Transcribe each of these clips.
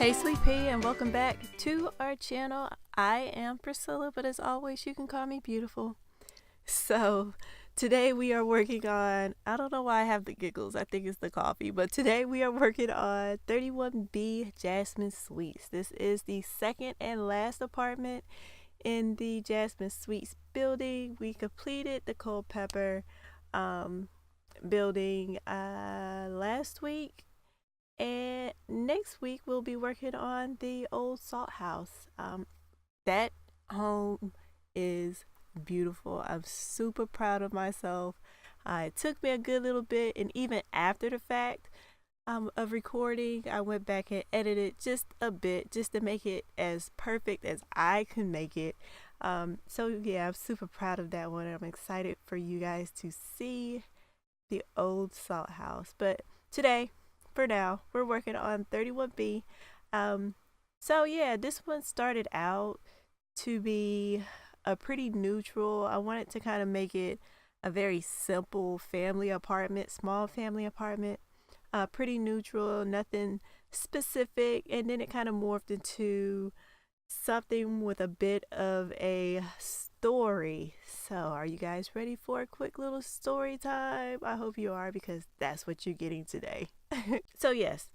Hey Sweet Pea, and welcome back to our channel. I am Priscilla, but as always you can call me beautiful. So today we are working on, I don't know why I have the giggles, I think it's the coffee, but today we are working on 31B Jasmine Suites. This is the second and last apartment in the Jasmine Suites building. We completed the Culpeper building last week. And next week we'll be working on the old salt house. That home is beautiful. I'm super proud of myself. It took me a good little bit, and even after the fact of recording, I went back and edited just a bit just to make it as perfect as I can make it. So yeah, I'm super proud of that one. I'm excited for you guys to see the old salt house. But today, for now, we're working on 31B. So yeah, this one started out to be a pretty neutral. I wanted to kind of make it a very simple family apartment, small family apartment, pretty neutral, nothing specific. And then it kind of morphed into something with a bit of a story. So are you guys ready for a quick little story time? I hope you are, because that's what you're getting today. So yes,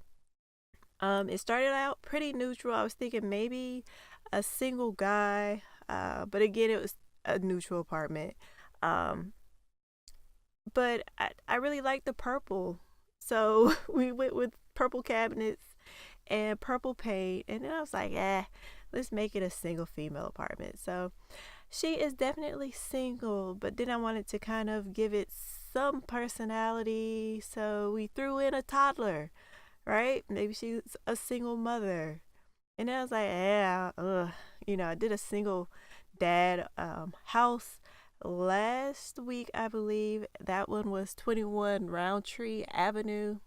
it started out pretty neutral. I was thinking maybe a single guy, but again, it was a neutral apartment. But I really liked the purple, so we went with purple cabinets and purple paint, and then I was like, let's make it a single female apartment. So she is definitely single, but then I wanted to kind of give it some personality, so we threw in a toddler, right? Maybe she's a single mother. And then I was like, I did a single dad house last week, I believe. That one was 21 Roundtree Avenue.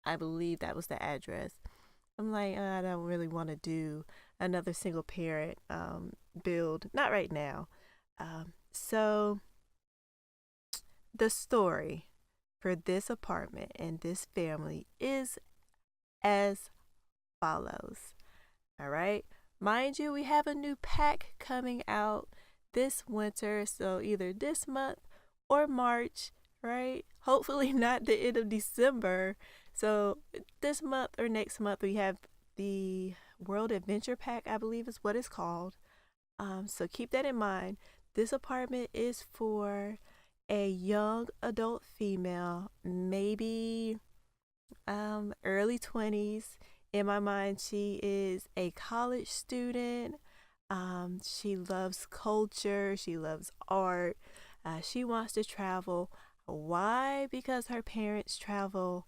I believe that was the address. I'm like, I don't really want to do another single parent build, not right now. So the story for this apartment and this family is as follows. All right, mind you, we have a new pack coming out this winter, so either this month or March, right? Hopefully not the end of December. So this month or next month we have the World Adventure Pack, I believe is what it's called. So keep that in mind. This apartment is for a young adult female, maybe early 20s. In my mind, she is a college student. She loves culture. She loves art. She wants to travel. Why? Because her parents travel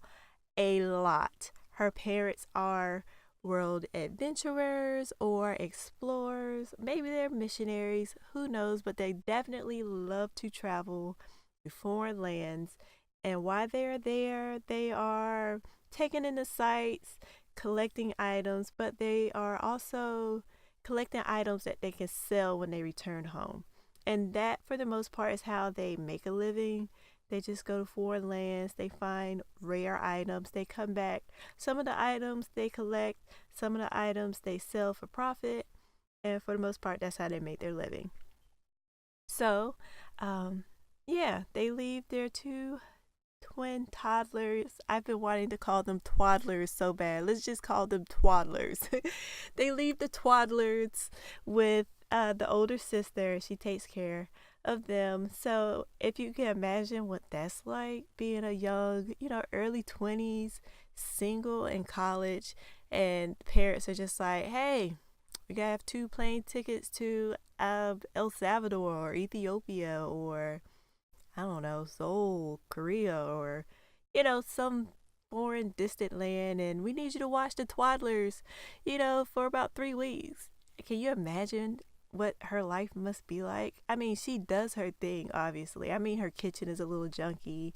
a lot. Her parents are world adventurers or explorers. Maybe they're missionaries. Who knows? But they definitely love to travel to foreign lands. And while they're there, they are taking in the sights, collecting items, but they are also collecting items that they can sell when they return home. And that, for the most part, is how they make a living. They just go to foreign lands, they find rare items, they come back. Some of the items they collect, some of the items they sell for profit, and for the most part, that's how they make their living. So, they leave their two twin toddlers. I've been wanting to call them twoddlers so bad. Let's just call them twoddlers. They leave the twoddlers with the older sister. She takes care of them. So if you can imagine what that's like, being a young, early 20s, single in college, and parents are just like, hey, we gotta have 2 plane tickets to El Salvador or Ethiopia or I don't know, Seoul, Korea, or, some foreign distant land, and we need you to watch the twaddlers, for about 3 weeks. Can you imagine what her life must be like? I mean, she does her thing, obviously. I mean, her kitchen is a little junky.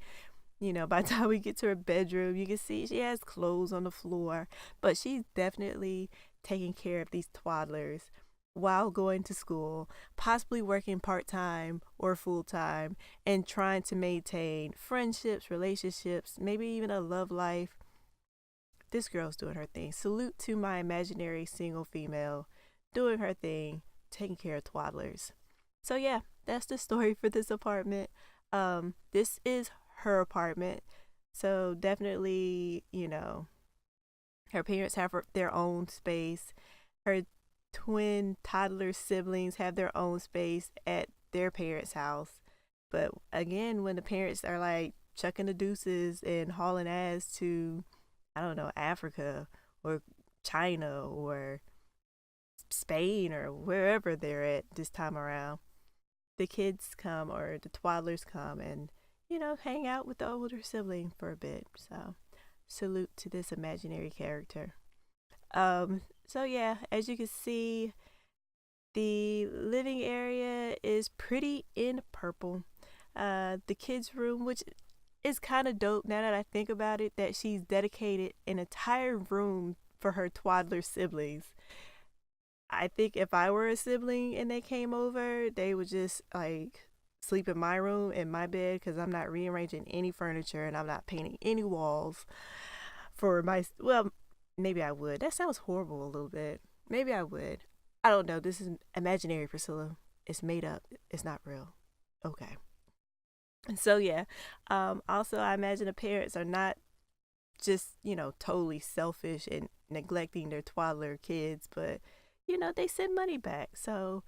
By the time we get to her bedroom, you can see she has clothes on the floor, but she's definitely taking care of these twaddlers while going to school, possibly working part-time or full-time, and trying to maintain friendships, relationships, maybe even a love life this girl's doing her thing. Salute to my imaginary single female doing her thing, taking care of twaddlers. So yeah, that's the story for this apartment. This is her apartment. So definitely, her parents have their own space. Her twin toddler siblings have their own space at their parents' house. But again, when the parents are like chucking the deuces and hauling ass to, I don't know, Africa or China or Spain or wherever they're at this time around, the kids come, or the twaddlers come, and hang out with the older sibling for a bit. So salute to this imaginary character. So yeah, as you can see, the living area is pretty in purple. The kids' room, which is kind of dope now that I think about it, that she's dedicated an entire room for her twaddler siblings. I think if I were a sibling and they came over, they would just like sleep in my room, in my bed, because I'm not rearranging any furniture and I'm not painting any walls for well, maybe I would. That sounds horrible a little bit. Maybe I would. I don't know. This is imaginary, Priscilla. It's made up. It's not real. Okay. And so yeah. Also, I imagine the parents are not just, totally selfish and neglecting their twaddler kids, but they send money back. So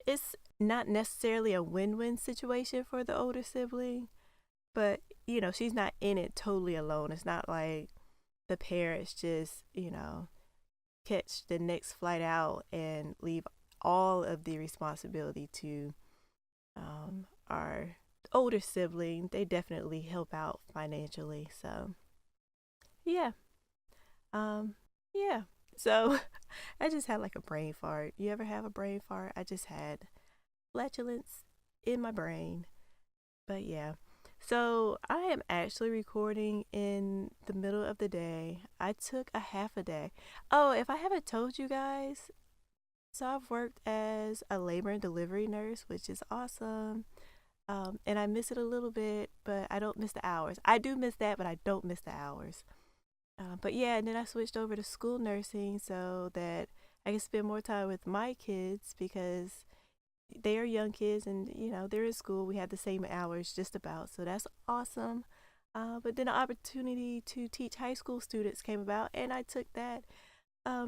it's not necessarily a win-win situation for the older sibling, but she's not in it totally alone. It's not like the parents just catch the next flight out and leave all of the responsibility to our older sibling. They definitely help out financially. So yeah. Yeah. So I just had like a brain fart. You ever have a brain fart? I just had flatulence in my brain. But yeah. So I am actually recording in the middle of the day. I took a half a day. Oh, if I haven't told you guys, so I've worked as a labor and delivery nurse, which is awesome. And I miss it a little bit, but I don't miss the hours. I do miss that, but I don't miss the hours. But yeah, and then I switched over to school nursing so that I can spend more time with my kids, because they are young kids and they're in school. We have the same hours just about, so that's awesome. But then the opportunity to teach high school students came about, and I took that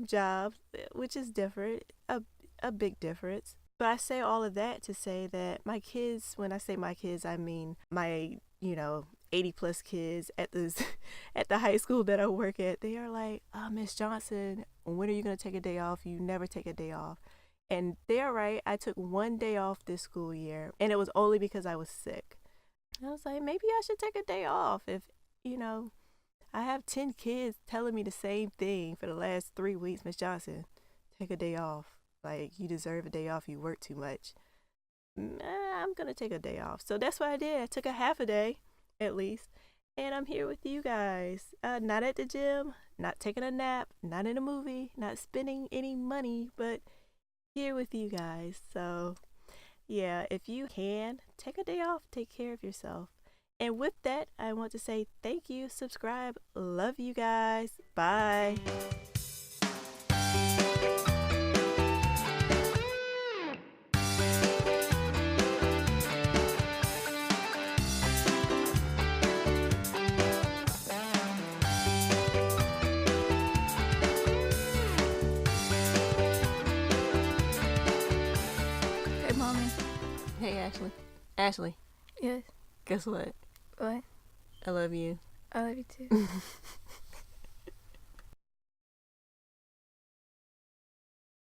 job, which is different, a big difference. But I say all of that to say that my kids, when I say my kids, I mean my 80 plus kids at this at the high school that I work at. They are like, oh, Miss Johnson, when are you going to take a day off? You never take a day off. And they're right. I took one day off this school year, and it was only because I was sick. I was like, maybe I should take a day off. If I have 10 kids telling me the same thing for the last 3 weeks. Miss Johnson, take a day off. Like, you deserve a day off. You work too much. I'm going to take a day off. So that's what I did. I took a half a day, at least. And I'm here with you guys. Not at the gym, not taking a nap, not in a movie, not spending any money, but here with you guys. So yeah, if you can, take a day off, take care of yourself. And with that, I want to say thank you, subscribe, love you guys, bye. Hey, Ashley. Ashley. Yes. Guess what? What? I love you. I love you too.